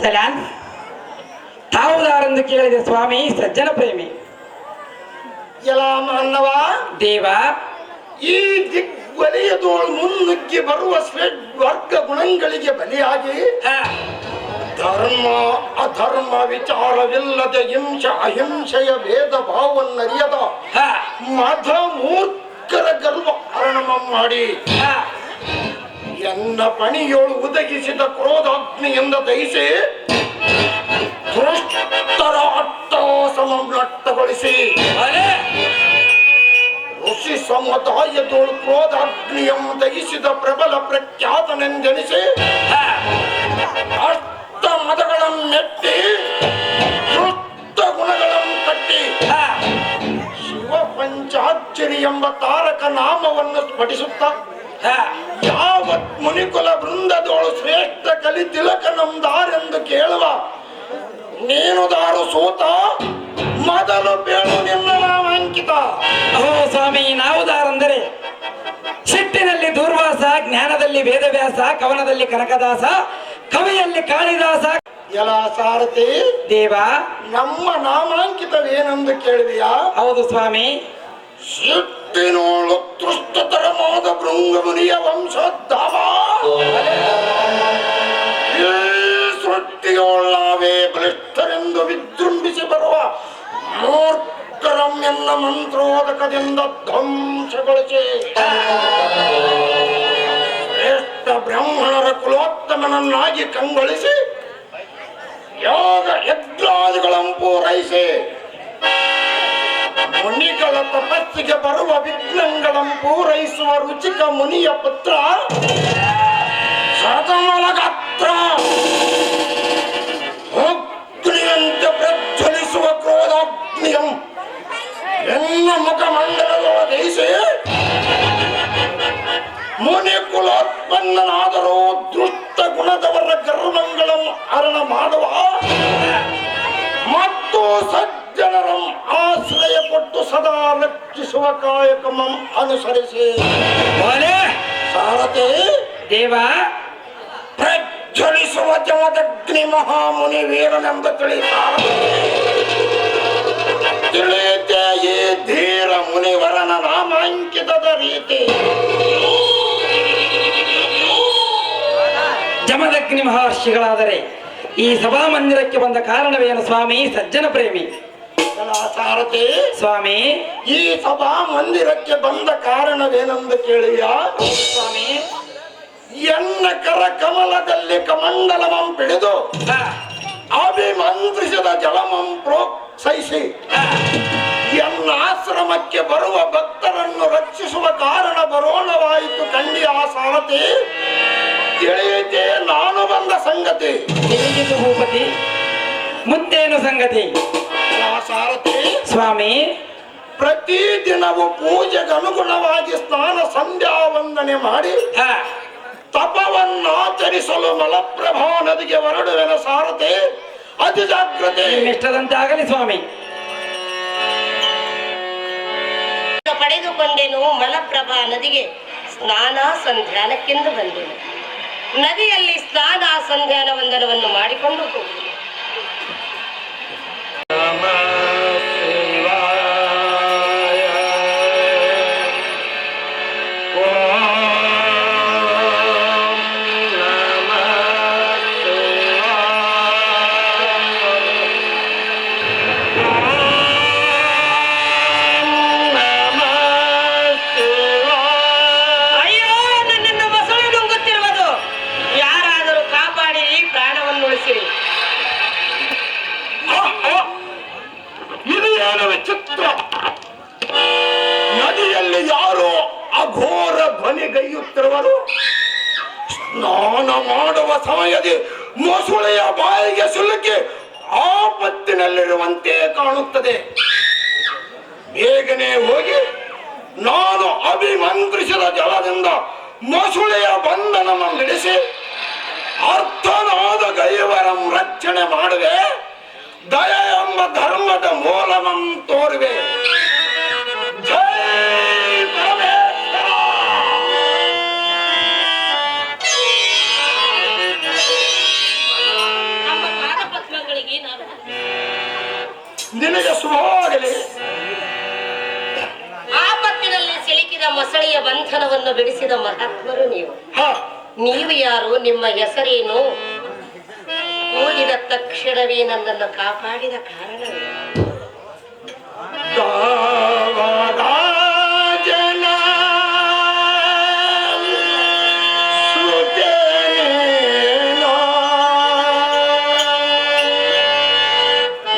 ಚಲಾನ್ ತಾವುದಾರೆಂದು ಕೇಳಿದೆ ಸ್ವಾಮಿ ಸಜ್ಜನ ಪ್ರೇಮಿ. ಎಲ್ಲ ಮಾನವ ದೇವ, ಈ ದಿಗ್ವಲಯದೋಳು ಮುನ್ನುಗ್ಗಿ ಬರುವ ವರ್ಗ ಗುಣಗಳಿಗೆ ಬಲಿಯಾಗಿ ಧರ್ಮ ಅಧರ್ಮ ವಿಚಾರವಿಲ್ಲದೆ ಹಿಂಸೆ ಅಹಿಂಸೆಯ ಭೇದ ಭಾವನ್ನರಿಯದ ಮಧ ಮೂರ್ಖರ ಗರ್ವ ಹರಣ ಮಾಡಿ ಎನ್ನ ಪಣಿಯೋಳು ಉದಗಿಸಿದ ಕ್ರೋಧಾಗ್ನಿಯಿಂದ ದಹಿಸಿ ದುಷ್ಟರ ಅಟ್ಟಹಾಸಮ ನಟ್ಟಗೊಳಿಸಿ ಋಷಿ ಸಮುದಾಯದೋಳು ಕ್ರೋಧಾಗ್ನಿಯನ್ನು ದಹಿಸಿದ ಪ್ರಬಲ ಪ್ರಖ್ಯಾತನೆಂದೆನಿಸಿ ಅಷ್ಟ ಮದಗಳನ್ನು ನೆಟ್ಟಿ ದುಷ್ಟ ಗುಣಗಳನ್ನು ಕಟ್ಟಿ ಶಿವ ಪಂಚಾಕ್ಷರಿ ಎಂಬ ತಾರಕ ನಾಮವನ್ನು ಸ್ಫಟಿಸುತ್ತ ಯಾವತ್ ಮುನಿಕುಲ ಬೃಂದದೋಳು ಶ್ರೇಷ್ಠ ಕಲಿ ತಿಲಕ ನಮ್ದಾರೆಂದು ಕೇಳುವ ನೀನು ದಾರು ಸೂತ ಮೊದಲು ಬೇಳು ನಿನ್ನ ನಾಮಾಂಕಿತ. ಓ ಸ್ವಾಮಿ, ನಾವುದಾರೆಂದರೆ ಸಿಟ್ಟಿನಲ್ಲಿ ದೂರ್ವಾಸ, ಜ್ಞಾನದಲ್ಲಿ ವೇದವ್ಯಾಸ, ಕವನದಲ್ಲಿ ಕನಕದಾಸ, ಕವಿಯಲ್ಲಿ ಕಾಳಿದಾಸ. ಎಲ್ಲ ಸಾರಥಿ ದೇವ, ನಮ್ಮ ನಾಮಾಂಕಿತವೇನೆಂದು ಕೇಳಿದೆಯಾ? ಹೌದು ಸ್ವಾಮಿ. ಸಿಟ್ಟಿನೋಳು ತೃಷ್ಟತರವಾದ ಭೃಂಗಮುನಿಯ ವಂಶೋದ್ಧಾವ, ಈ ಸೃಷ್ಟಿಯೋಳಾವೇ ಬಲಿಷ್ಠರೆಂದು ವಿಜೃಂಭಿಸಿ ಬರುವ ಮೂರ್ಖರಂ ಎನ್ನ ಮಂತ್ರೋದಕದಿಂದ ಧ್ವಂಸಗೊಳಿಸಿ ಶ್ರೇಷ್ಠ ಬ್ರಾಹ್ಮಣರ ಕುಲೋತ್ತಮನನ್ನಾಗಿ ಕಂಗೊಳಿಸಿ ಯೋಗ ಯಜ್ಞಾದಿಗಳನ್ನು ಪೂರೈಸಿ ಮುನಿಗಳ ತಪಸ್ಸಿಗೆ ಬರುವ ವಿಘ್ನಗಳನ್ನು ಪೂರೈಸುವ ರುಚಿಕ ಮುನಿಯ ಪುತ್ರ ಸತಮಲಗಾತ್ರ ಅಗ್ನಿಯಂತೆ ಪ್ರಜ್ವಲಿಸುವ ಕ್ರೋಧಾಗ್ನಿಯಂ ಎನ್ನ ಮುಖಮಂಡಲದೊಳಗೈಸಿ ಮುನಿ ಕುಲೋತ್ಪನ್ನನಾದರೂ ದುಷ್ಟ ಗುಣದವರ ಗರ್ವಗಳನ್ನು ಹರಣ ಮಾಡುವ ಮತ್ತು ಸಜ್ಜನರ ಆಶ್ರಯ ಕೊಟ್ಟು ಸದಾ ರಕ್ಷಿಸುವ ಕಾಯಕಮಂ ಅನುಸರಿಸಿ ಸಾರಥಿ ದೇವ, ಪ್ರಜ್ವಲಿಸುವ ಜಮದಗ್ನಿ ಮಹಾಮುನಿ ವೀರನೆಂಬ ತಿಳಿಯುತ್ತೆ ಈ ಧೀರ ಮುನಿವರನ ನಾಮಾಂಕಿತದ ರೀತಿ. ಜಮದಗ್ನಿ ಮಹರ್ಷಿಗಳಾದರೆ ಈ ಸಭಾ ಮಂದಿರಕ್ಕೆ ಬಂದ ಕಾರಣವೇನು ಸ್ವಾಮಿ ಸಜ್ಜನ ಪ್ರೇಮಿ? ಸಾರಥಿ ಸ್ವಾಮಿ, ಈ ಸಭಾ ಮಂದಿರಕ್ಕೆ ಬಂದ ಕಾರಣವೇನೆಂದು ಕೇಳಿಯಾ? ಸ್ವಾಮಿ, ಎನ್ನ ಕರ ಕಮಲದಲ್ಲಿ ಕಮಂಡಲಮಂ ಪಿಡಿದು ಅಭಿಮಂತ್ರಿಸಿದ ಜಲಮಂ ಪ್ರೋತ್ಸಹಿಸಿ ಎನ್ನ ಆಶ್ರಮಕ್ಕೆ ಬರುವ ಭಕ್ತರನ್ನು ರಕ್ಷಿಸುವ ಕಾರಣ ಬರೋಣವಾಯಿತು ಕಂಡಿಯ ಸಾರಥಿ. ತಿಳಿಯಿತೆ ನಾನು ಬಂದ ಸಂಗತಿ. ತಿಳಿಯಿತು ಭೂಪತಿ, ಮುಂದೇನು ಸಂಗತಿ? ಸಾರಥಿ ಸ್ವಾಮಿ, ಪ್ರತಿದಿನವೂ ಪೂಜೆಗೆ ಅನುಗುಣವಾಗಿ ಸ್ನಾನ ಸಂಧ್ಯಾ ವಂದನೆ ಮಾಡಿ ತಪವನ್ನಾಚರಿಸಲು ಮಲಪ್ರಭಾ ನದಿಗೆ ಹೊರಡುವೆನ ಸಾರಥಿ. ಅತಿ ಜಾಗ್ರತೆ. ಇಷ್ಟದಂತೆ ಆಗಲಿ ಸ್ವಾಮಿ. ಪಡೆದುಕೊಂಡೆನು ಮಲಪ್ರಭಾ ನದಿಗೆ ಸ್ನಾನ ಸಂಧ್ಯಾನಕ್ಕೆಂದು ಬಂದೆನು. ನದಿಯಲ್ಲಿ ಸ್ನಾನ ಸಂಧ್ಯಾನ ವಂದನವನ್ನು ಮಾಡಿಕೊಂಡು ಹೋಗುವುದು. ನದಿಯಲ್ಲಿ ಯಾರೋ ಅಘೋರ ಧ್ವನಿಗೈಯುತ್ತಿರುವರು. ಸ್ನಾನ ಮಾಡುವ ಸಮಯದಲ್ಲಿ ಮೊಸಳೆಯ ಬಾಯಿಗೆ ಸಿಲುಕಿ ಆಪತ್ತಿನಲ್ಲಿರುವಂತೆ ಕಾಣುತ್ತದೆ. ಬೇಗನೆ ಹೋಗಿ ನಾನು ಅಭಿಮಂತ್ರಿಸಿದ ಜಲದಿಂದ ಮೊಸಳೆಯ ಬಂಧನವನ್ನಿಡಿಸಿ ಅರ್ಥನಾದ ಗೈವರಂ ರಕ್ಷಣೆ ಮಾಡುವೆ. ದಯ ಎಂಬ ಧರ್ಮದ ಮೂಲವಂ ತೋರುವೆ. ಜೈ ಪರಮೇಶ್ವರ. ನಮ್ಮ ನಿನಗೆ ಶುಭವಾಗಲಿ. ಆಪತ್ತಿನಲ್ಲಿ ಸಿಲುಕಿದ ಮೊಸಳೆಯ ಬಂಧನವನ್ನು ಬಿಡಿಸಿದ ಮಹಾತ್ಮರು ನೀವು. ಹ, ನೀವು ಯಾರು? ನಿಮ್ಮ ಹೆಸರೇನು? ಕೂಗಿದ ತಕ್ಷಣವೇ ನನ್ನನ್ನು ಕಾಪಾಡಿದ ಕಾರಣವೇ? ದಾವರಾಜನ ಸುತೇನೇನೋ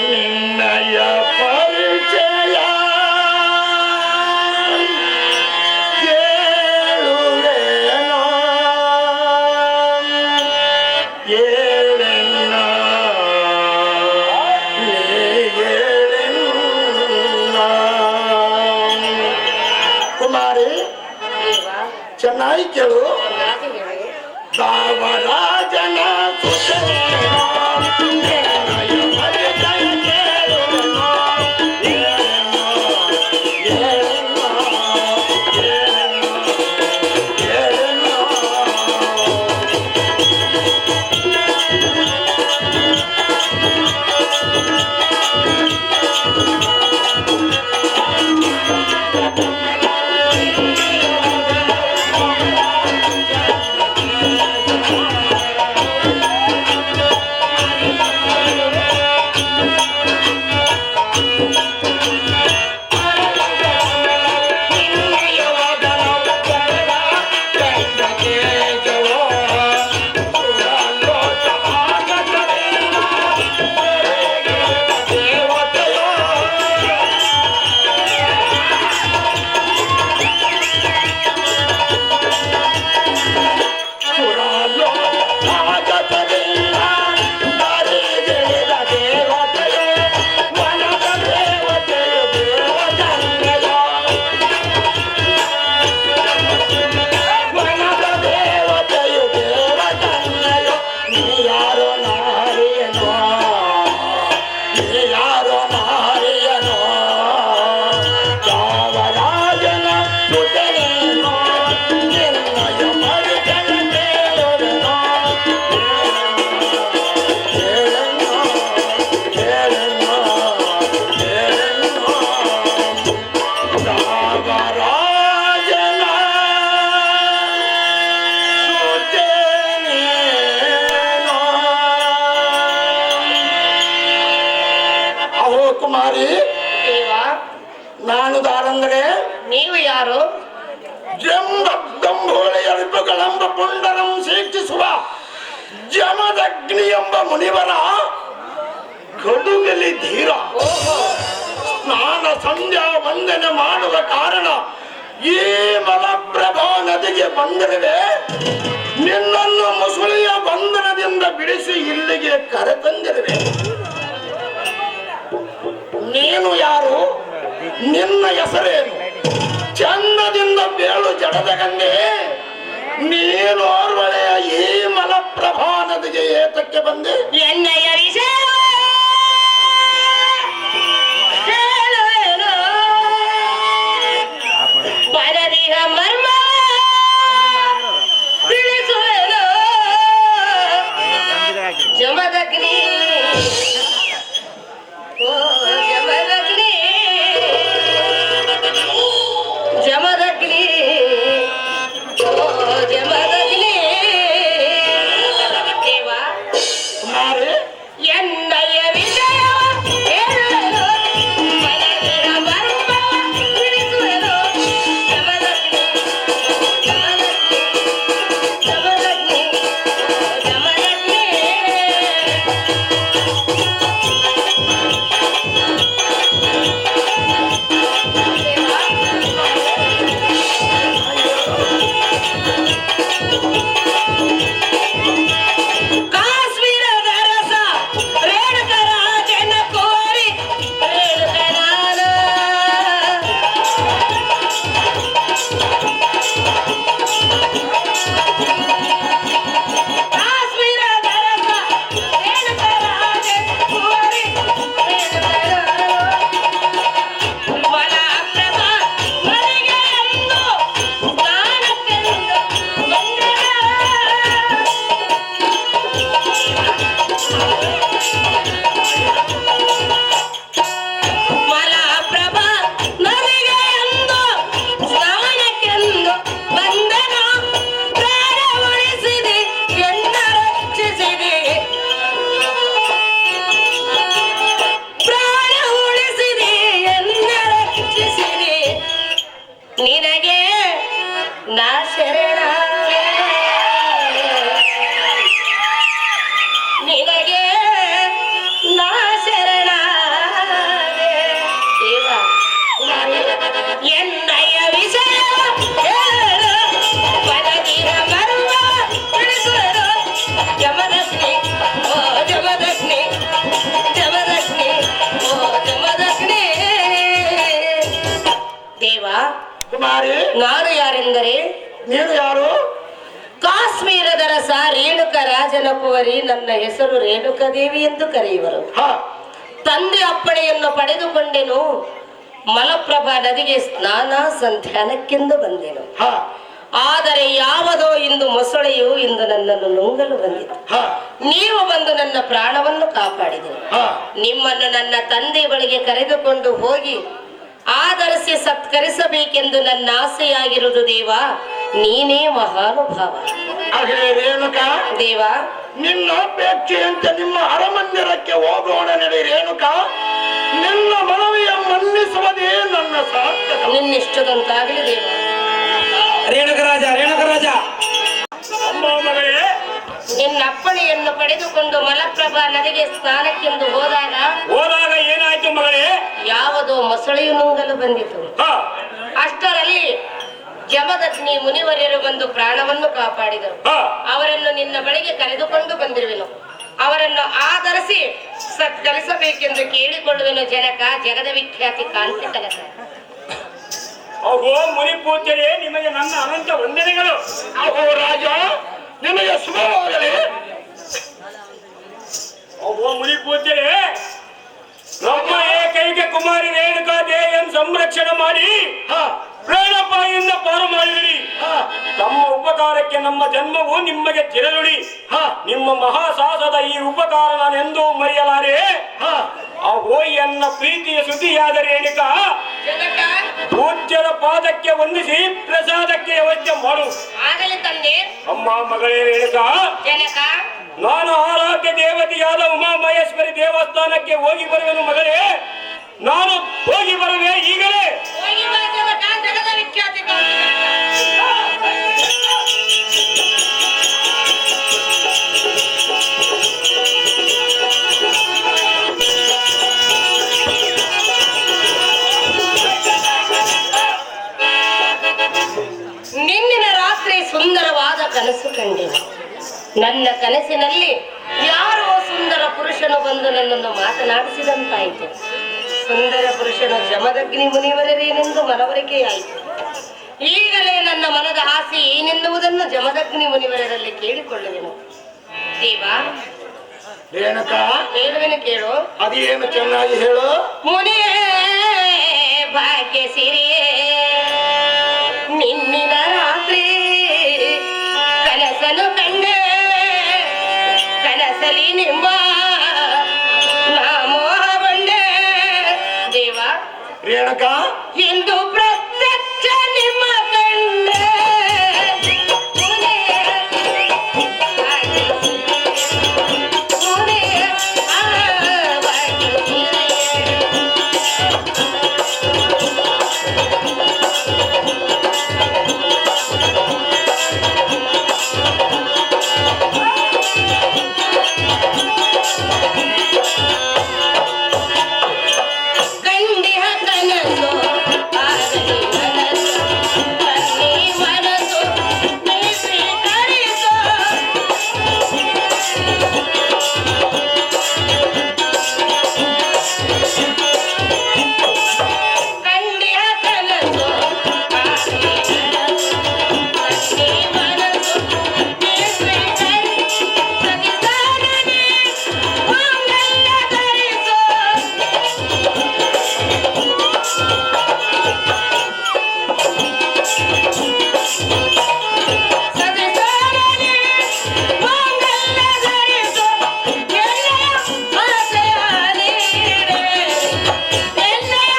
ನಿನ್ನಯ ಪರಿಚಯ ಕೇಳುವೆನೋ ಏಳೆನ್ನ ಕುಮಾರಿ ಚೆನ್ನಾಗಿ ಕೇಳು. ದಾವರಾಜನ ಸುತೇನೇನೋ ನಿನ್ನಯ ಪರಿಚಯ ಕೇಳುವೆನೋ ಏಳೆನ್ನ ಏಳೆನ್ನ ಏಳೆನ್ನ ಕುಮಾರಿ, ದೇವ, ನಾನು ದಾರಂದರೆ ನೀವು ಯಾರು? ಜಂಬಂಬೋಳೆಯ ವಿಪುಗಳೆಂಬ ಪುಂಡರಂ ಸೀಕ್ಷಿಸುವ ಜಮದಗ್ನಿ ಎಂಬ ಮುನಿವರ ಕಡುಗಲಿ ಧೀರ. ಸ್ನಾನ ಸಂಧ್ಯಾ ವಂದನೆ ಮಾಡುವ ಕಾರಣ ಈ ಮಲಪ್ರಭಾ ನದಿಗೆ ಬಂದಿರುವೆ. ನಿನ್ನನ್ನು ಮುಸುಳಿಯ ಬಂಧನದಿಂದ ಬಿಡಿಸಿ ಇಲ್ಲಿಗೆ ಕರೆತಂದಿರುವೆ. ನೀನು ಯಾರು? ನಿನ್ನ ಹೆಸರೇನು? ಚಂದದಿಂದ ಬೇಳು ಜಡದ ಗಂಗೆ, ನೀನು ಓರ್ವಳೆಯ ಈ ಮಲಪ್ರಭಾ ನದಿಗೆ ಏತಕ್ಕೆ ಬಂದೆ? ಎನ್ನಯ ವಿಷಯ ಹೇಳುವೆನು, ಪರದಿಹ ಮರ್ಮ ತಿಳಿಸುವೆನು. ಜಮದಗ್ನಿ, ಓ ಜಮದಗ್ನಿ, ಜಮದಗ್ನಿ, ಓ ಜಮದಗ್ನಿ. ದೇವ, ಕುಮಾರಿ, ಎನ್ನ ಕುಮಾರಿ ನಾನು ಯಾರೆಂದರೆ ನೀನು ಯಾರು? ಕಾಶ್ಮೀರದ ರಸ ರೇಣುಕ ರಾಜನ ಕುವರಿ. ನನ್ನ ಹೆಸರು ರೇಣುಕಾದೇವಿ ಎಂದು ಕರೆಯುವರು. ಹಾ ತಂದೆ ಅಪ್ಪಣೆಯನ್ನು ಪಡೆದುಕೊಂಡೆನು. ಮಲಪ್ರಭಾ ನದಿಗೆ ಸ್ನಾನ ಸಂಧ್ಯಾನಕ್ಕೆಂದು ಬಂದೆನು. ಹಾ ಆದರೆ ಯಾವುದೋ ಇಂದು ಮೊಸಳೆಯು ಇಂದು ನನ್ನನ್ನು ನುಂಗಲು ಬಂದಿತು. ಹಾ ನೀವು ಬಂದು ನನ್ನ ಪ್ರಾಣವನ್ನು ಕಾಪಾಡಿದರು. ಹಾ ನಿಮ್ಮನ್ನು ನನ್ನ ತಂದೆ ಬಳಿಗೆ ಕರೆದುಕೊಂಡು ಹೋಗಿ ಆದರಿಸಿ ಸತ್ಕರಿಸಬೇಕೆಂದು ನನ್ನ ಆಸೆಯಾಗಿರುವುದು ದೇವ. ನೀನೇ ಮಹಾನುಭಾವ. ಹಾಗೆ ರೇಣುಕಾ ದೇವ, ನಿನ್ನ ಅಪೇಕ್ಷೆಯಂತೆ ನಿಮ್ಮ ಅರಮಂದಿರಕ್ಕೆ ಹೋಗೋಣ ನಡೆ ರೇಣುಕಾ. ನಿನ್ನ ಮನವಿಯ ಮನ್ನಿಸುವುದೇ ನನ್ನ ಸಾರ್ಥಕ. ನಿನ್ನಿಷ್ಟದಂತಾಗಲಿ ದೇವ. ರೇಣುಕರಾಜ ಅಮ್ಮ ಮಗಳೇ, ನಿನ್ನ ಅಪ್ಪಣೆಯನ್ನು ಪಡೆದುಕೊಂಡು ಮಲಪ್ರಭಾ ನದಿಗೆ ಸ್ನಾನಕ್ಕೆಂದು ಹೋದಾಗ ಏನಾಯ್ತು ಮಗಳೇ? ಯಾವುದೋ ಮೊಸಳೆಯು ನುಂಗಲು ಬಂದಿತು. ಅಷ್ಟರಲ್ಲಿ ಜಮದಗ್ನಿ ಮುನಿವರ್ಯರು ಬಂದು ಪ್ರಾಣವನ್ನು ಕಾಪಾಡಿದರು. ಅವರನ್ನು ನಿನ್ನ ಬಳಿಗೆ ಕರೆದುಕೊಂಡು ಬಂದಿರುವೆನು. ಅವರನ್ನು ಆಧರಿಸಿ ಸತ್ಕರಿಸಬೇಕೆಂದು ಕೇಳಿಕೊಳ್ಳುವೆನು. ಜನಕ, ಜಗದ ವಿಖ್ಯಾತಿ ಕಾಂತಿ ಕನಕ. ಅಹೋ ಮುನಿ ಪೂಜ್ಯರೇ, ನಿಮಗೆ ನನ್ನ ಅನಂತ ವಂದನೆಗಳು. ಅಹೋ ರಾಜ, ನಿಮಗೆ ಶುಭವಾಗಲಿ. ಅಹೋ ಮುನಿ ಪೂಜ್ಯರೇ, ನಮ್ಮ ಏಕೈಕ ಕುಮಾರಿ ರೇಣುಕಾ ದೇವಿಯನ್ನು ಸಂರಕ್ಷಣೆ ಮಾಡಿ ಪ್ರಾಣಪಾಯಿಂದ ಪಾರು ಮಾಡಿದಿರಿ. ತಮ್ಮ ಉಪಕಾರಕ್ಕೆ ನಮ್ಮ ಜನ್ಮವು ನಿಮಗೆ ಚಿರನುಡಿ. ನಿಮ್ಮ ಮಹಾಸಾಹಸದ ಈ ಉಪಕಾರ ನಾನೆಂದೂ ಮರೆಯಲಾರೆ. ಅಹೋ ಎನ್ನ ಪ್ರೀತಿಯ ಸುದ್ದಿಯಾದ ರೇಣುಕಾ, ಪೂಜ್ಯರ ಪಾದಕ್ಕೆ ವಂದಿಸಿ ಪ್ರಸಾದಕ್ಕೆ ವ್ಯವಸ್ಥೆ ಮಾಡು. ಆಗಲಿ ತಂದೆ. ಅಮ್ಮ ಮಗಳೇ ರೇಣುಕಾ, ಜನಕ, ನಾನು ಆರಾಧ್ಯ ದೇವತೆಯಾದ ಉಮಾಮಹೇಶ್ವರಿ ದೇವಸ್ಥಾನಕ್ಕೆ ಹೋಗಿ ಬರುವೆನು ಮಗಳೇ. ನಾನು ಹೋಗಿ ಬರುವೆ ಈಗಲೇ. ಹೋಗಿ ಬಾ ಜನಕ, ಜಗದ ವಿಖ್ಯಾತಿ ಕಾಂತಿ ನಿನ್ನಿನ ರಾತ್ರಿ ಸುಂದರವಾದ ಕನಸು ಕಂಡೆನು. ನನ್ನ ಕನಸಿನಲ್ಲಿ ಯಾರೋ ಸುಂದರ ಪುರುಷನು ಬಂದು ನನ್ನನ್ನು ಮಾತನಾಡಿಸಿದಂತಾಯಿತು. ಸುಂದರ ಪುರುಷನು ಜಮದಗ್ನಿ ಮುನಿವರೇನೆಂದು ಮನವರಿಕೆಯಾಯಿತು. ಈಗಲೇ ನನ್ನ ಮನದ ಆಸೆ ಏನೆನ್ನುವುದನ್ನು ಜಮದಗ್ನಿ ಮುನಿವರರಲ್ಲಿ ಕೇಳಿಕೊಳ್ಳುವೆನು. ದೇವ, ರೇಣುಕಾ, ಹೇಳುವೆನು ಕೇಳು. ಅದೇನು ಚೆನ್ನಾಗಿ ಹೇಳು. ಮುನಿಯೇ ಭಾಗ್ಯ ಸಿರಿಯೇ, ನಿನ್ನಿನ ರಾತ್ರಿ ಕನಸನು ಕಂಡೆ. ಕನಸಲಿ ನಿಮ್ಮ ನಾಮೋಹಗೊಂಡೆ. ದೇವ, ರೇಣುಕಾ, ಎಂದು ಪ್ರತ್ಯಕ್ಷ ನಿಮ್ಮ ಕಂಡೆ. ಮುನಿಯೇ ಭಾಗ್ಯ ಮುನಿಯೇ ಭಾಗ್ಯ ಗಂಡಿಹ ಕನಸು ಆಗಲಿ ನನಸು, ಬನ್ನಿ ಮನಸ್ಸು ನೀ ಸ್ವೀಕರಿಸು. ಗಂಡಿಹ ಕನಸು ಆಗಲಿ ನನಸು, ಬನ್ನಿ ಮನಸ್ಸು ನೀ ಸ್ವೀಕರಿಸು. ಸತಿಸಾರನೆ ಮಾಂಗಲ್ಯ ಧರಿಸು. ಸತಿಸಾರನೆ ಮಾಂಗಲ್ಯ ಧರಿಸು. ಎನ್ನೆಯ ಆಸೆಯ ನೀರೇರಿಸು. ಎನ್ನೆಯ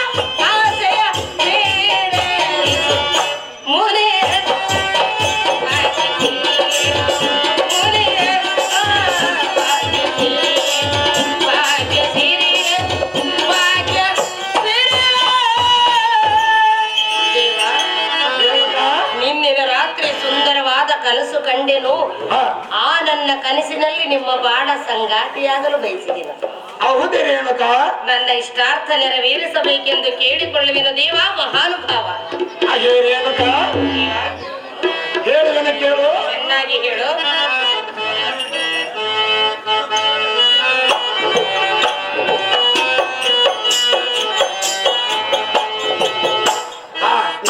ಆಸೆಯ ನೀರೇರಿಸು. ಮುನಿಯೇ ಭಾಗ್ಯ ಮುನಿಯೇ ಭಾಗ್ಯ ಸಿರಿಯೇ, ಭಾಗ್ಯ ಸಿರಿಯೇ. ದೇವ, ರೇಣುಕಾ, ನಿನ್ನಿನ ರಾತ್ರಿ ಸುಂದರವಾದ ಕನಸು ಕಂಡೆನು. ಆ ನನ್ನ ಕನಸಿನಲ್ಲಿ ನಿಮ್ಮ ಬಾಳ ಸಂಗಾತಿಯಾಗಲು ಬಯಸಿದೆನು. ಹೌದೇ ರೇಣುಕಾ? ನನ್ನ ಇಷ್ಟಾರ್ಥ ನೆರವೇರಿಸಬೇಕೆಂದು ಕೇಳಿಕೊಳ್ಳುವೆನು. ದೇವ, ಮಹಾನುಭಾವ. ಹಾಗೆ ರೇಣುಕಾ, ಹೇಳುವೆನು ಕೇಳು. ಚೆನ್ನಾಗಿ ಹೇಳು.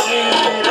ನೀರ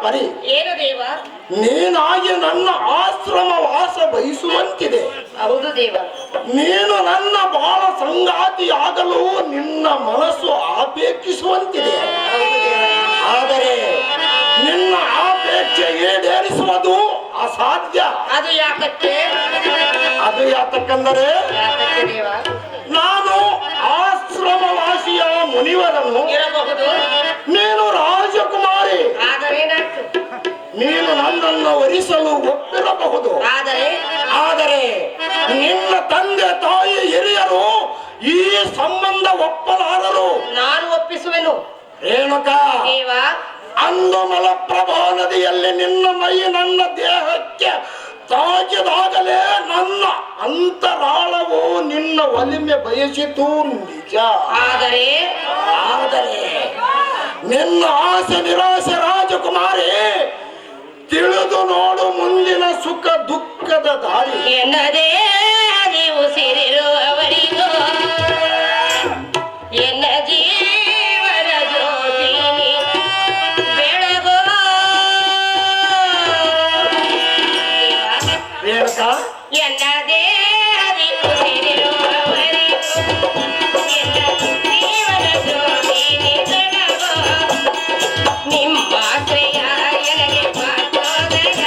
ಪರಿ ಏನು ದೇವ? ನೀನಾಗಿ ನನ್ನ ಆಶ್ರಮ ವಾಸ ಬಯಸುವಂತಿದೆ. ಹೌದು ದೇವ. ನೀನು ನನ್ನ ಬಾಳ ಸಂಗಾತಿಯಾಗಲು ನಿನ್ನ ಮನಸ್ಸು ಅಪೇಕ್ಷಿಸುವಂತಿದೆ. ಹೌದು ದೇವ. ಆದರೆ ನಿನ್ನ ಅಪೇಕ್ಷೆ ಈಡೇರಿಸುವುದು ಅಸಾಧ್ಯ. ಅದು ಯಾಕಕ್ಕೆ? ಅದು ಯಾತಕ್ಕೆಂದರೆ ಯಾಕಕ್ಕೆ ದೇವ? ನಾನು ಆಶ್ರಮವಾಸಿಯ ಮುನಿವರನು, ಇರಬಹುದು. ನೀನು ರಾಜಕುಮಾರಿ. ಆದರೇನಾಯ್ತು? ನೀನು ನನ್ನನ್ನು ವರಿಸಲು ಒಪ್ಪಿರಬಹುದು. ಆದರೆ ನಿನ್ನ ತಂದೆ ತಾಯಿ ಹಿರಿಯರು ಈ ಸಂಬಂಧ ಒಪ್ಪಲಾರರು. ನಾನು ಒಪ್ಪಿಸುವೆನು. ರೇಣುಕಾ, ದೇವ, ಅಂದು ಮಲಪ್ರಭಾ ನದಿಯಲ್ಲಿ ನಿನ್ನ ಮೈ ನನ್ನ ದೇಹಕ್ಕೆ ತಾಕಿದಾಗಲೇ ನನ್ನ ಅಂತರಾಳವು ನಿನ್ನ ಒಲಿಮೆ ಬಯಸಿತು ನಿಜ. ಆದರೆ ನಿನ್ನ ಆಸೆ ನಿರಾಸೆ ರಾಜಕುಮಾರಿ, ತಿಳಿದು ನೋಡು ಮುಂದಿನ ಸುಖ ದುಃಖದ ದಾರಿ. ಎನ್ನದೇ ನೀವು ಸೇರಿರುವವರಿಗೂ ಎನ್ನ ಜೀವನ ಜ್ಯೋತಿನಿ ಬೆಳಗೋ. ರೇಣುಕಾ, ಎನ್ನದೇ ನೀವು ಸೇರಿರುವವರಿಗೂ ಎನ್ನ ಜೀವನ ಜ್ಯೋತಿನಿ ಬೆಳಗೋ. ನಿಮ್ಮ ಆಶ್ರಯ ನನಗೆ ಪಾದೋದಯ,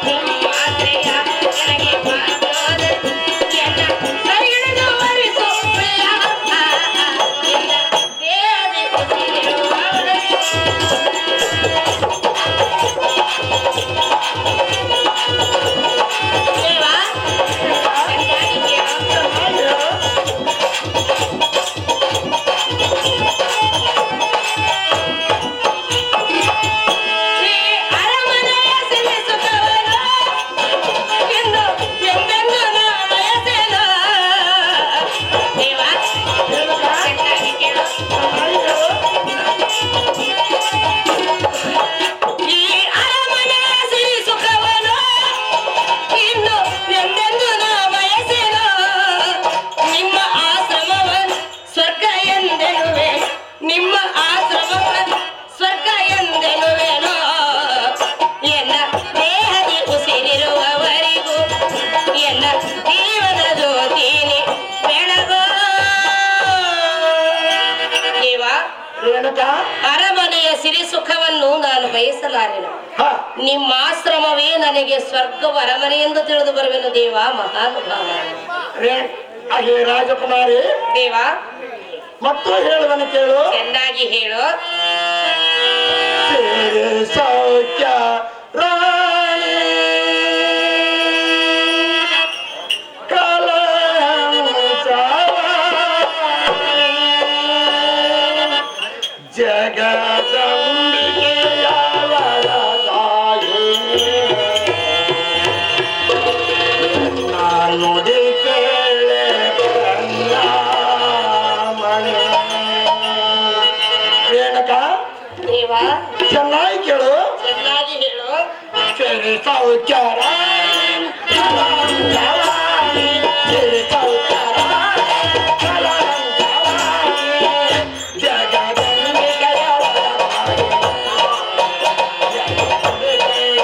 ನಿಮ್ಮ ಆಶ್ರಯ ನನಗೆ ಪಾದೋದಯ. ಎನ್ನ ಕೈಯಿಡಿದು ವರಿಸು ಪ್ರಿಯ, ಎನ್ನ ದೇಹದಿ ಉಸಿರಿರುವವರಿಗೂ. ದೇವ, ಚೆನ್ನಾಗಿ ಕೇಳು. ಈ ಅರಮನೆಯ ಸಿರಿ ಸುಖವನ್ನು ಇಂದು ಎಂದೆಂದೂ ನಾ ಬಯಸೆನು. ದೇವ, ಚೆನ್ನಾಗಿ ಕೇಳು. ಈ ಅರಮನೆಯ ಸಿರಿ ಸುಖವನ್ನು ಇಂದು ಎಂದೆಂದೂ ನಾ ಬಯಸೆನು. ನಿಮ್ಮ ಆಶ್ರಮವನ್ನು ಸ್ವರ್ಗ ಎಂದೆನುವೆ, ನಿಮ್ಮ ಆಶ್ರಮವನ್ನು ಸ್ವರ್ಗ ಎಂದೆನುವೆನೋ. ಎನ್ನ ದೇಹದಿ ಉಸಿರಿರುವವರಿಗೂ ಎನ್ನ ಜೀವನ ಜ್ಯೋತಿನಿ ಬೆಳಗೋ. ದೇವ, ರೇಣುಕಾ, ಅರಮನೆಯ ಸಿರಿ ಸುಖವನ್ನು ನಾನು ಬಯಸಲಾರೆನು. ಹ, ನಿಮ್ಮ ಆಶ್ರಮವೇ ನನಗೆ ಸ್ವರ್ಗವ ಅರಮನೆ ಎಂದು ತಿಳಿದು ಬರುವೆನು. ದೇವ, ಮಹಾನುಭಾವ. ಹಾಗೆ ರಾಜಕುಮಾರಿ, ದೇವ, ಮತ್ತು ಹೇಳುವನು ಕೇಳು. ಚೆನ್ನಾಗಿ ಹೇಳು. ಸಿರಿ ಸೌಖ್ಯ ರಾಣಿ ಜಗದಂಬಿಕೆಯ ವರದಾಯಿನಿ, ನುಡಿ ಕೇಳೆ ಕನ್ಯಾಮಣಿ. ರೇಣುಕಾ, ದೇವ, ಚೆನ್ನಾಗಿ ಕೇಳು. ಚೆನ್ನಾಗಿ ಹೇಳು. ಸಿರಿ ಸೌಖ್ಯ ರಾಣಿ, ಕಲಂಕರಾಣಿ, ಸಿರಿ ಸೌಖ್ಯ ರಾಣಿ, ಕಲಂಕರಾಣಿ, ಜಗದಂಬಿಕೆಯ ವರದಾಯಿನಿ, ಜಗದಂಬಿಕೆಯ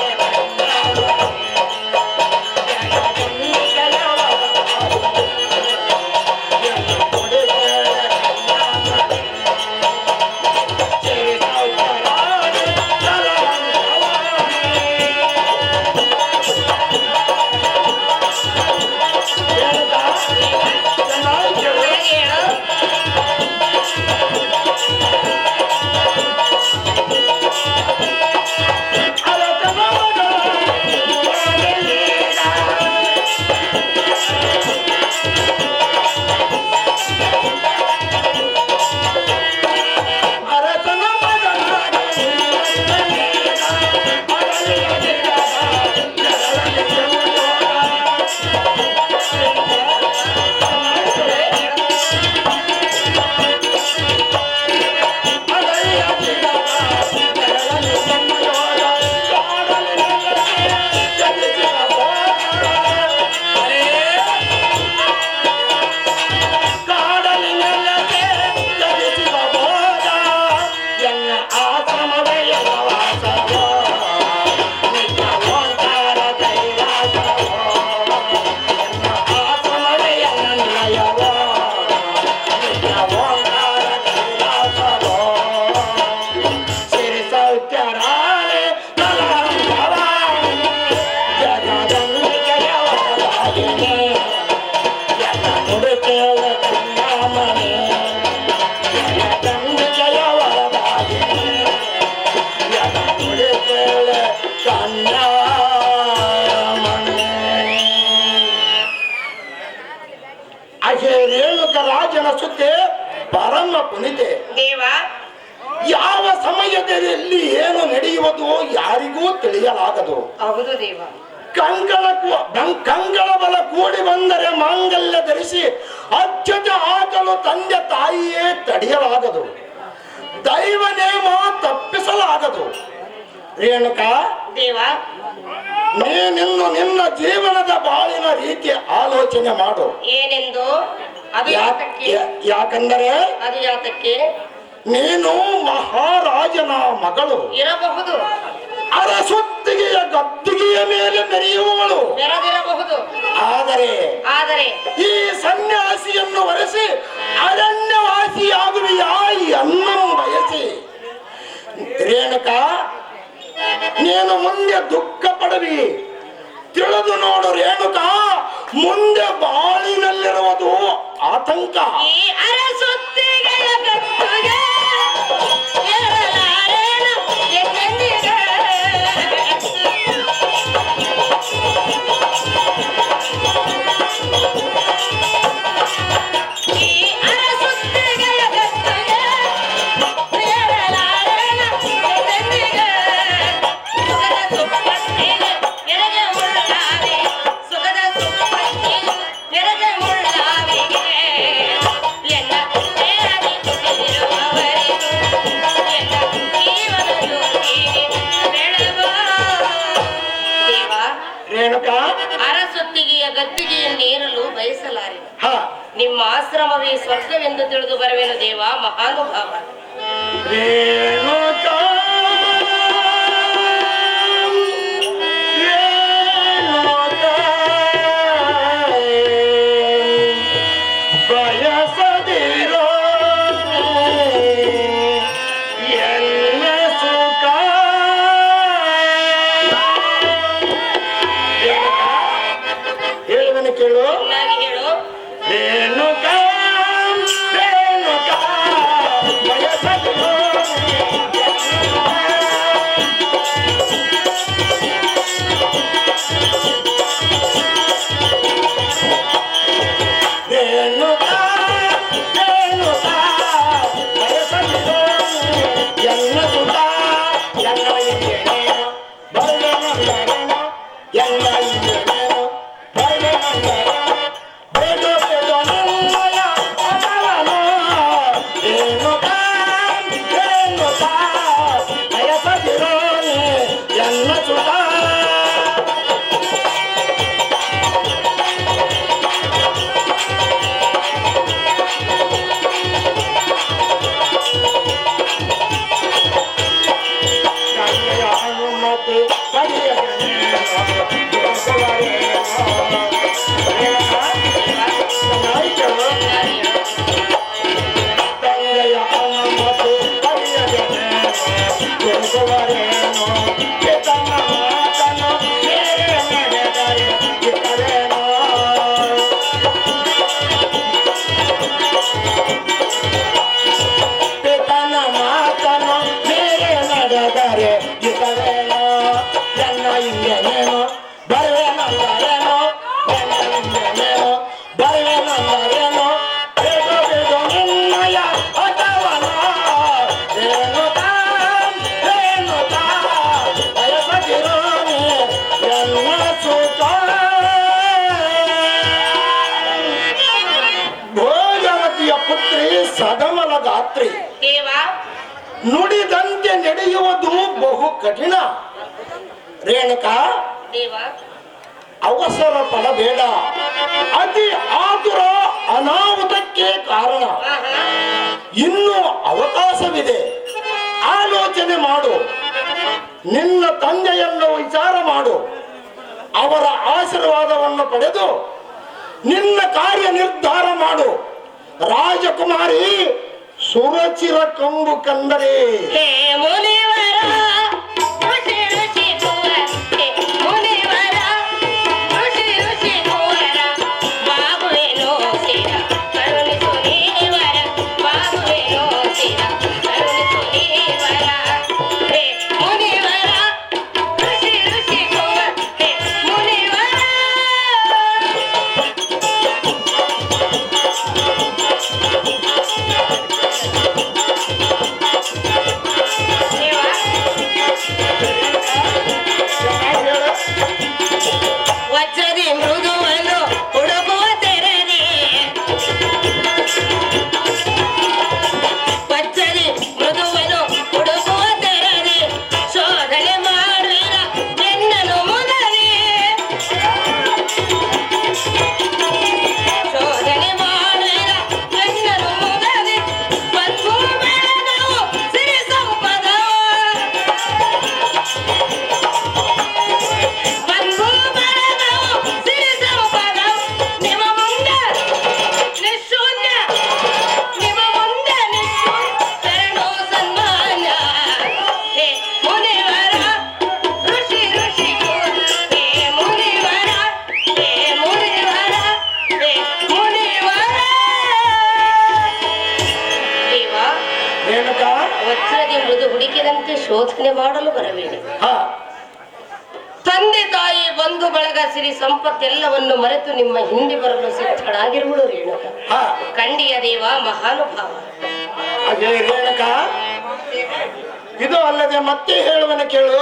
ರಾಜನ ಸುದ್ದಿ ಪರಮ ಪುನಿತೆ. ದೇವ, ಯಾವ ಸಮಯದಲ್ಲಿ ಏನು ನಡೆಯುವುದು ಯಾರಿಗೂ ತಿಳಿಯಲಾಗದು. ಹೌದು ದೇವ. ಕಂಗಳ ಬಲ ಕೂಡಿ ಬಂದರೆ ಮಾಂಗಲ್ಯ ಧರಿಸಿ ಅಚ್ಚಟ ಆಗಲು ತಂದೆ ತಾಯಿಯೇ ತಡೆಯಲಾಗದು. ದೈವ ನೇಮ ತಪ್ಪಿಸಲಾಗದು. ರೇಣುಕಾ ದೇವ, ನೀನಿನ್ನು ನಿನ್ನ ಜೀವನದ ಬಾಳಿನ ರೀತಿ ಆಲೋಚನೆ ಮಾಡು. ಏನೆಂದು? ಅದು ಯಾತಕ್ಕೆ? ಯಾಕಂದರೆ ಅದು ಯಾತಕ್ಕೆ? ನೀನು ಮಹಾರಾಜನ ಮಗಳು, ಇರಬಹುದು. ಅರಸೊತ್ತಿಗೆಯ ಗದ್ದಿಗೆಯ ಮೇಲೆ ಮೆರೆಯುವವಳು. ಬೆರೆದಿರಬಹುದು. ಆದರೆ ಈ ಸನ್ಯಾಸಿಯನ್ನು ವರೆಸಿ ಅರಣ್ಯವಾಸಿಯಾಗುವೆಯಾ ಎನ್ನಂ ಬಯಸಿ. ರೇಣುಕಾ, ನೀನು ಮುಂದೆ ದುಃಖ ಪಡವಿ. ತಿಳಿದು ನೋಡು ರೇಣುಕಾ, ಮುಂದೆ ಬಾಳಿನಲ್ಲಿರುವುದು ಆತಂಕ. ಈ ಅರಸೊತ್ತಿಗೆಯ ಗದ್ದುಗೆ ಏರಲಾರೇನ ಎಂದೆಂದಿಗೆ. ಈ ಅರಸೊತ್ತಿಗೆಯ ಗದ್ದುಗೆ ಏರಲಾರೇನ ಎಂದೆಂದಿಗೆ. ಸುಖದ ಸುಪ್ಪತ್ತಿಗೆ ಎರೆಗೆ ಮುಳ್ಳಾವಿ, ಸುಖದ ಸುಪ್ಪತ್ತಿಗೆ ಎರೆಗೆ ಮುಳ್ಳಾವಿಗೆ. ಎನ್ನ ದೇಹದಿ ಕುಸಿದಿರುವವರಿಗೂ ಎನ್ನ ಜೀವನ ಜ್ಯೋತಿಗೆ ಬೆಳಗೋ. ದೇವ, ರೇಣುಕಾ, ಅರಸೊತ್ತಿಗೆಯ ಗದ್ದಿಗೆಯನ್ನೇರಲು ಬಯಸಲಾರೆ. ಹ ನಿಮ್ಮ ಆಶ್ರಮವೇ ಸ್ವರ್ಗವೆಂದು ತಿಳಿದು ಬರುವೆನು ದೇವ, ಮಹಾನುಭಾವ. ರೇಣುಕಾ, ರೇಣುಕಾ, ಬಯಸದಿರೋ ಎನ್ನ ಸುಖ. ರೇಣುಕಾ, ಹೇಳುವನು ಕೇಳು. ಚೆನ್ನಾಗಿ ಹೇಳು. ರೇಣುಕಾ, ರೇಣುಕಾ, ಬಯಸದಿರೋ ರೇಣುಕಾ, ರೇಣುಕಾ, ಬಯಸದಿರೋ ಎನ್ನ ಸುಖ. ಎನ್ನ ಇಂದ್ರೇನು ಬಲ್ಲೆನಂದರೇನು, ಎನ್ನ ಇಂದ್ರೇನು ಬಲ್ಲೆನಂದರೇನು. ಬೇಡು ಬೇಡು ನಿನ್ನಯ ಪದವನು. ರೇಣುಕಾ, ರೇಣುಕಾ, ಬಯಸದಿರೋ ಎನ್ನ ಸುಖ. ತಂದೆಯ ಅನುಮತಿ ಪಡೆಯದೇನೋ ದೋಷವರೇನೋ. ರೇಣುಕಾ, ಚೆನ್ನಾಗಿ ಕೇಳು. ತಂದೆಯ ಅನುಮತಿ ಪಡೆಯದೇನೋ ದೋಷವರೇನೋ. ಪಿತನ ಮಾತನ್ನು ಬೇರೆ ನಡೆದರೆ ಹಿತವೇನೋ. ಪಿತನ ಮಾತನ್ನು ಬೇರೆ ನಡೆದರೆ ಹಿತವೇನೋ. ಎನ್ನ ಹಿಂದೇನೇನೋ ಬರುವೆನಂದರೇನೋ, ಎನ್ನ ಹಿಂದೇನೇನೋ ಬರುವೆನಂದರೇನೋ. ಬೇಡು ಬೇಡು ನಿನ್ನಯ ಪದವನು. ರೇಣುಕಾ, ರೇಣುಕಾ, ಬಯಸದಿರೋ ಎನ್ನ ಸುಖ. ಭೋಜವತಿಯ ಪುತ್ರಿ ಸದಮಲ ಗಾತ್ರಿ. ದೇವ, ನುಡಿದಂತೆ ನಡೆಯುವುದು ಬಹು ಕಠಿಣ. ರೇಣುಕಾ, ದೇವ, ಅವಸರ ಪಡಬೇಡ. ಅತಿ ಆತುರ ಅನಾಹುತಕ್ಕೆ ಕಾರಣ. ಆಹಾ. ಇನ್ನೂ ಅವಕಾಶವಿದೆ. ಆಲೋಚನೆ ಮಾಡು. ನಿನ್ನ ತಂದೆಯನ್ನು ವಿಚಾರ ಮಾಡು. ಅವರ ಆಶೀರ್ವಾದವನ್ನು ಪಡೆದು ನಿನ್ನ ಕಾರ್ಯ ನಿರ್ಧಾರ ಮಾಡು. ರಾಜಕುಮಾರಿ ಸುರಚಿರ ಕಂಬು ಕಂದರೆ. ಹೇ ಮುನಿವರ, ರುಚಿ ರುಚಿ ಕುವರ. ಹೇ ಮುನಿವರ, ರುಚಿ ರುಚಿ ಕುವರ. ಬಾಬುವೇನೋ ಸಿರ ಕರುಣಿಸು ನೀವರ. ಬಾಬುವೇನೋ ಸಿರ ಕರುಣಿಸು ನೀವರ. ಹೇ ಮುನಿವರ, ರುಚಿ ರುಚಿ ಕುವರ. ಹೇ ಮುನಿವರ. ಆಲೋಚನೆ ಮಾಡಲು ಬರಬೇಡಿ. ಹಾ ತಂದೆ ತಾಯಿ ಬಂಧು ಬಳಗ ಸಿರಿ ಸಂಪತ್ತೆಲ್ಲವನ್ನು ಮರೆತು ನಿಮ್ಮ ಹಿಂದೆ ಬರಲು ಸಿದ್ಧಳಾಗಿರುವಳು ರೇಣುಕ. ಹಾ ಕಂಡಿಯ ದೇವ ಮಹಾನುಭಾವ. ಅದೇ ರೇಣುಕ, ಇದು ಅಲ್ಲದೆ ಮತ್ತೆ ಹೇಳುವನ ಕೇಳು.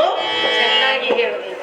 ಚೆನ್ನಾಗಿ ಹೇಳು ದೇವ.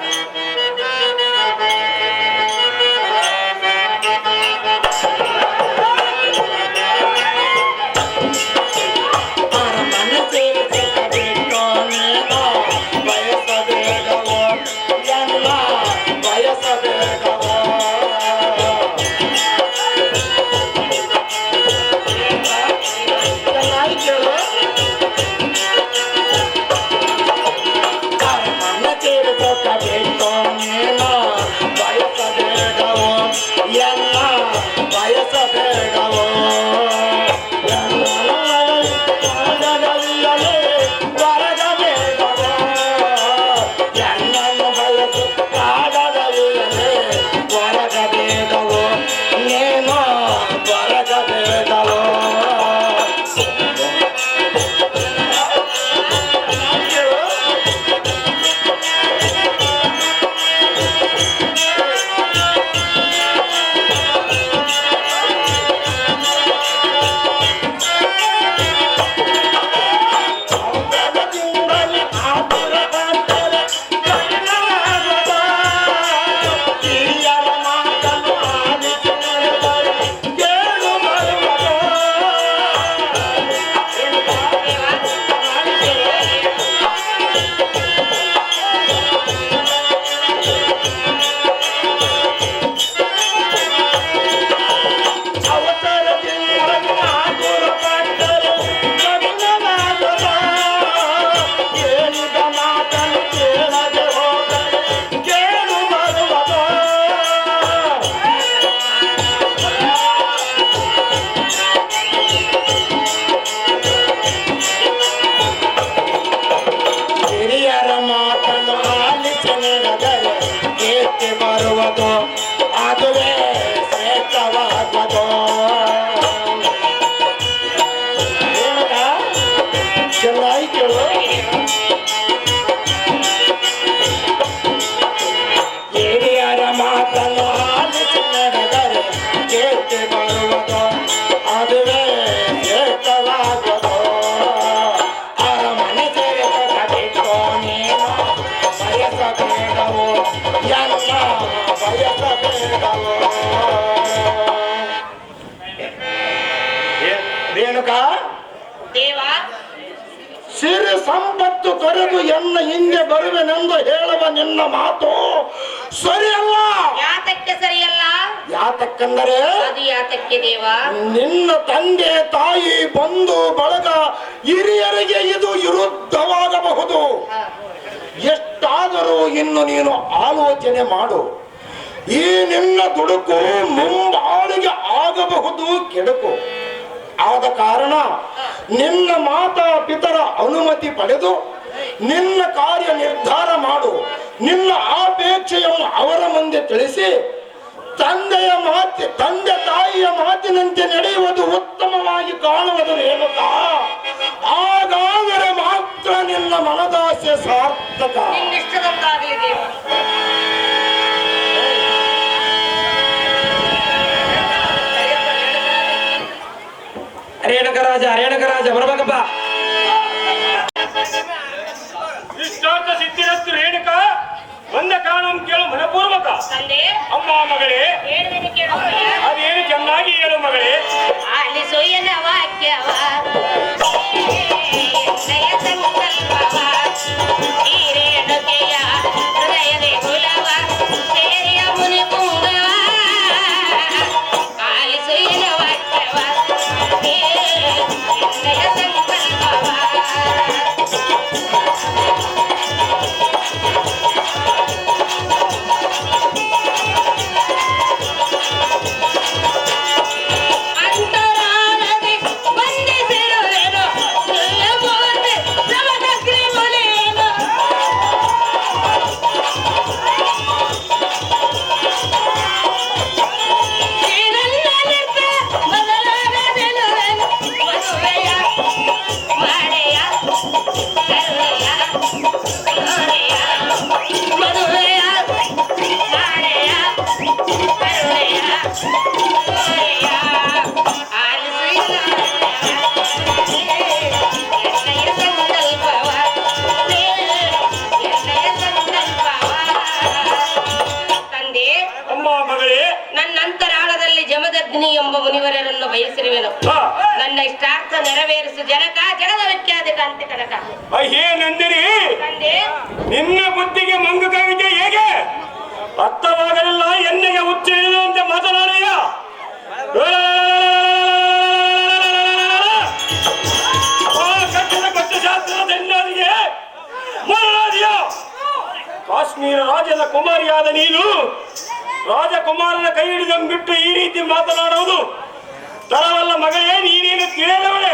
ರೇಣುಕಾ, ದೇವ ಸಿರಿ ಸಂಪತ್ತು ತೊರೆದು ಎನ್ನ ಹಿಂದೆ ಬರುವೆನೆಂದು ಹೇಳುವ ನಿನ್ನ ಮಾತು ಸರಿಯಲ್ಲ. ಯಾತಕ್ಕೆ ಸರಿಯಲ್ಲ? ಯಾತಕ್ಕೆಂದರೆ ಅದು ಯಾತಕ್ಕೆ ದೇವ? ನಿನ್ನ ತಂದೆ ತಾಯಿ ಬಂಧು ಬಳಗ ಹಿರಿಯರಿಗೆ ಇದು ವಿರುದ್ಧವಾಗಬಹುದು. ಎಷ್ಟಾದರೂ ಇನ್ನು ನೀನು ಆಲೋಚನೆ ಮಾಡು. ಈ ನಿನ್ನ ದುಡುಕು ಮುಂಬಾಳಿಗೆ ಆಗಬಹುದು ಕೆಡುಕು. ಆದ ಕಾರಣ ನಿನ್ನ ಮಾತಾ ಪಿತರ ಅನುಮತಿ ಪಡೆದು ನಿನ್ನ ಕಾರ್ಯ ನಿರ್ಧಾರ ಮಾಡು. ನಿನ್ನ ಆಪೇಕ್ಷೆಯನ್ನು ಅವರ ಮುಂದೆ ತಿಳಿಸಿ ತಂದೆ ತಾಯಿಯ ಮಾತಿನಂತೆ ನಡೆಯುವುದು ಉತ್ತಮವಾಗಿ ಕಾಣುವುದು ರೇಣುಕಾ. ಹಾಗಾದರೆ ಮಾತ್ರ ನಿನ್ನ ಮನದಾಸೆ ಸಾರ್ಥಕ. ನಿನ್ನಿಷ್ಟದಂತಾಗಲಿ ದೇವ. ರೇಣುಕರಾಜ ಬರಬೇಕಪ್ಪ. ಇಷ್ಟಾರ್ಥ ಸಿದ್ಧಿರಸ್ತು ರೇಣುಕ, ಒಂದ ಕಾರಣ ಕೇಳು ಮನಪೂರ್ವಕ. ತಂದೆ ಅಮ್ಮ ಮಗಳೇ, ಹೇಳಿದರೆ ಕೇಳು. ಅದೇನು ಚೆನ್ನಾಗಿ ಹೇಳು ಮಗಳೇ. ಆಲಿಸೊಯ್ಯನ ವಾಕ್ಯವ ಎನ್ನಯ ಸಂಕಲ್ಪವ ಈ ರೇಣುಕೆಯ ಹೃದಯದ ಕುಲವ ಸೇರಿಯ ಮುನಿ ಪುಂಗವ ಆಲಿಸೊಯ್ಯನ ವಾಕ್ಯವ ಎನ್ನಯ ಸಂಕಲ್ಪವ ಜಮದಗ್ನಿ ಎಂಬ ಮುನಿವರರನ್ನು ಬಯಸಿರುವೆನು. ಹಾ. ನನ್ನ ಇಷ್ಟಾರ್ಥ ನೆರವೇರಿಸು ಜನಕ, ಜಗದ ವಿಖ್ಯಾತ ಕಾಂತಿ ಕನಕ. ಅಯ್ಯೇನೆಂದಿರಿ? ತಂದೆ, ನಿನ್ನ ಬುದ್ಧಿಗೆ ಮಂಗು ಕವಿತೆ ಹೇಗೆ ಅರ್ಥವಾಗಲಿಲ್ಲ? ಎಣ್ಣೆಗೆ ಹುಚ್ಚು ಹಿಡಿದಂತೆ ಮಾತನಾಡುವ ಕಾಶ್ಮೀರ ರಾಜ್ಯದ ಕುಮಾರಿಯಾದ ನೀನು ರಾಜಕುಮಾರನ ಕೈ ಹಿಡಿದಂಬಿಟ್ಟು ಈ ರೀತಿ ಮಾತನಾಡುವುದು ತರವಲ್ಲ ಮಗಳೇ. ನೀನೇನು ತಿಳಿದವಳೆ?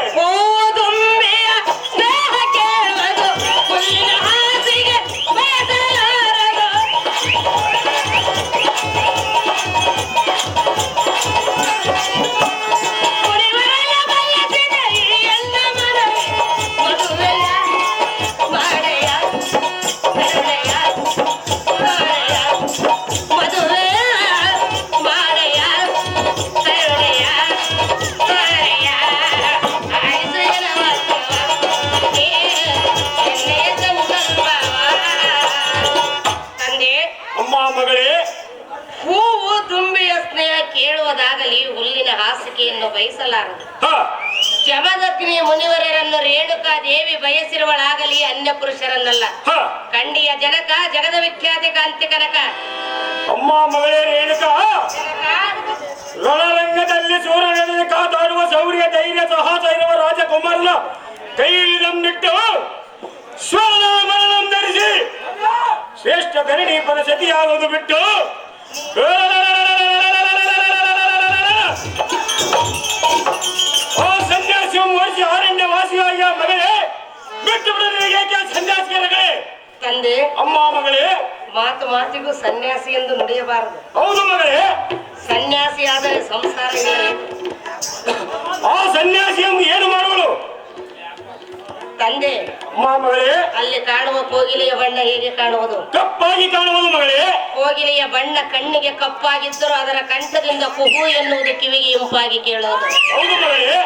ಹೂವು ತುಂಬಿಯ ಸ್ನೇಹ ಕೇಳುವುದಾಗಲಿ ಹುಲ್ಲಿನ ಹಾಸಿಗೆಯನ್ನು ಬಯಸಲಾರದು. ಜಮದಗ್ನಿ ಮುನಿವರರನ್ನು ರೇಣುಕಾ ದೇವಿ ಬಯಸಿರುವಳಾಗಲಿ ಅನ್ಯ ಪುರುಷರನ್ನಲ್ಲ. ಕಂಡಿಯ ಜನಕ, ಜಗದ ವಿಖ್ಯಾತ ಕಾಂತಿ ಕನಕ. ಅಮ್ಮ ಮಗಳೇ ರೇಣುಕಾ, ರಣರಂಗದಲ್ಲಿ ಸೂರ್ಯನಲ್ಲಿ ಕಾದಾಡುವ ಶೌರ್ಯ ಧೈರ್ಯ ಸಾಹಸ ಇರುವ ರಾಜಕುಮಾರನ ಕೈ ಹಿಡಿದಂಬಿಟ್ಟು ಸ್ವರ್ಣಾಭರಣ ಧರಿಸಿ ಶ್ರೇಷ್ಠ ಧರಣೀಪನ ಸತಿಯಾಗುವುದು ಬಿಟ್ಟು ಸನ್ಯಾಸಿ ಮೋಸಿ ಅರಣ್ಯ ವಾಸಿಯಾಗಿಯ ಮಗಳೇ ಬಿಟ್ಟು ಬಿಡೋದು ಸನ್ಯಾಸಿಗಳೇ. ತಂದೆ, ಅಮ್ಮ ಮಗಳೇ, ಮಾತು ಮಾತಿಗೂ ಸನ್ಯಾಸಿ ಎಂದು ನುಡಿಯಬಾರದು. ಹೌದು ಮಗಳೇ, ಸನ್ಯಾಸಿ ಆದರೆ ಸಂಸಾರ ಇಲ್ಲಬೇಕು. ಆ ಸನ್ಯಾಸಿಯನ್ನು ಏನು ಮಾಡುವಳು? ತಂದೆ, ಅಮ್ಮ ಮಗಳೇ, ಅಲ್ಲಿ ಕಾಣುವ ಕೋಗಿಲೆಯ ಬಣ್ಣ ಹೇಗೆ ಕಾಣುವುದು? ಕಪ್ಪಾಗಿ ಕಾಣುವುದು ಮಗಳೇ. ಕೋಗಿಲೆಯ ಬಣ್ಣ ಕಣ್ಣಿಗೆ ಕಪ್ಪಾಗಿದ್ದರೂ ಅದರ ಕಂಠದಿಂದ ಕುಹು ಎನ್ನುವುದು ಕಿವಿಗೆ ಇಂಪಾಗಿ ಕೇಳುವುದು. ಹೌದು ಮಗಳೇ.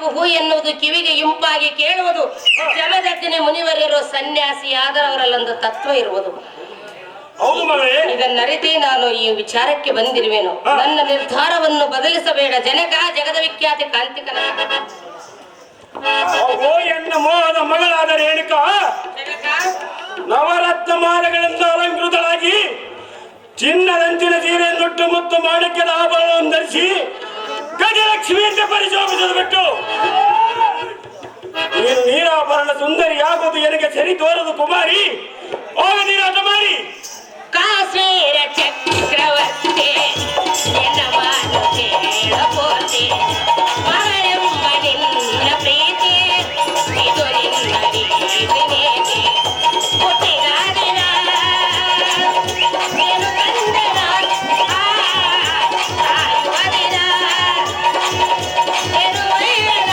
ಕುಹು ಎನ್ನುವುದು ಕಿವಿಗೆ ಇಂಪಾಗಿ ಕೇಳುವುದು. ಜಮದಗ್ನಿ ಮುನಿವರಿರೋ ಸನ್ಯಾಸಿಯಾದವರಲ್ಲೊಂದು ತತ್ವ ಇರುವುದು. ಇದನ್ನರಿತೇ ನಾನು ಈ ವಿಚಾರಕ್ಕೆ ಬಂದಿರುವೆನು. ನನ್ನ ನಿರ್ಧಾರವನ್ನು ಬದಲಿಸಬೇಡ ಜನಕ, ಜಗದ ವಿಖ್ಯಾತಿ ಕಾಂತಿಕನ. ಎನ್ನ ಮೋಹದ ಮಗಳಾದ ರೇಣುಕಾ ನವರತ್ನ ಮಾಲೆಗಳಿಂದ ಅಲಂಕೃತಳಾಗಿ ಚಿನ್ನದಂಚಿನ ಸೀರೆಯನ್ನುಟ್ಟು ಮತ್ತು ಮಾಣಿಕ್ಯದ ಆಭರಣವನ್ನು ಧರಿಸಿ ಗಜಲಕ್ಷ್ಮಿಯಂತೆ ಪರಿಶೋಭಿಸಲು ಬಿಟ್ಟು ನೀನು ನೀರಾಭರಣ ಸುಂದರಿಯಾಗುವುದು ನನಗೆ ಸರಿ ತೋರದು ಕುಮಾರಿ. ಹೋಗ ನೀರಾಟ ಮಾಡಿ. ಕಾಶ್ಮೀರ ಚಕ್ರವರ್ತಿ ಎನ್ನ ಮಾತು ಕೇಳಬೋತೆ, ಮಗಳೆಂಬ ನಿನ್ನ ಪ್ರೀತಿ ಇದು ನಿನ್ನ ನೀತಿ. ಹುಟ್ಟಿಗಾದಿನ ಏನು ಕಂದನ ಆಯುವ ದಿನ ಏನು ವೈರನ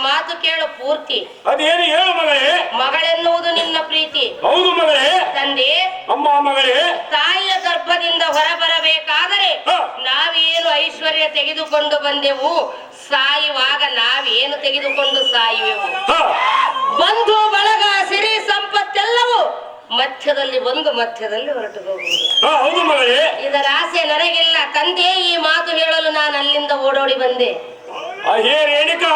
ಮಾತು ಕೇಳು ಪೂರ್ತಿ. ಅದೇನು ಹೇಳು ಮಗಳೇ. ಮಗಳೆನ್ನುವುದು ನಿನ್ನ ಪ್ರೀತಿ. ಹೌದು ಮಗಳೇ. ತಂದೆ, ಅಮ್ಮ ಮಗಳೇ, ತಾಯಿಯ ಗರ್ಭದಿಂದ ಹೊರಬರಬೇಕಾದರೆ ನಾವೇನು ಐಶ್ವರ್ಯ ತೆಗೆದುಕೊಂಡು ಬಂದೆವು, ಸಾಯುವಾಗ ನಾವೇನು ತೆಗೆದುಕೊಂಡು ಸಾಯುವೆವು. ಬಂಧು ಬಳಗ ಸಿರಿ ಸಂಪತ್ತೆಲ್ಲವೂ ಮಧ್ಯದಲ್ಲಿ ಬಂದು ಮಧ್ಯದಲ್ಲಿ ಹೊರಟು ಹೋಗುವುದು. ಹೌದು ಮಗಳೇ. ಇದರ ಆಸೆ ನನಗಿಲ್ಲ ತಂದೆ. ಈ ಮಾತು ಹೇಳಲು ನಾನು ಅಲ್ಲಿಂದ ಓಡೋಡಿ ಬಂದೆ. ರೇಣುಕಾ,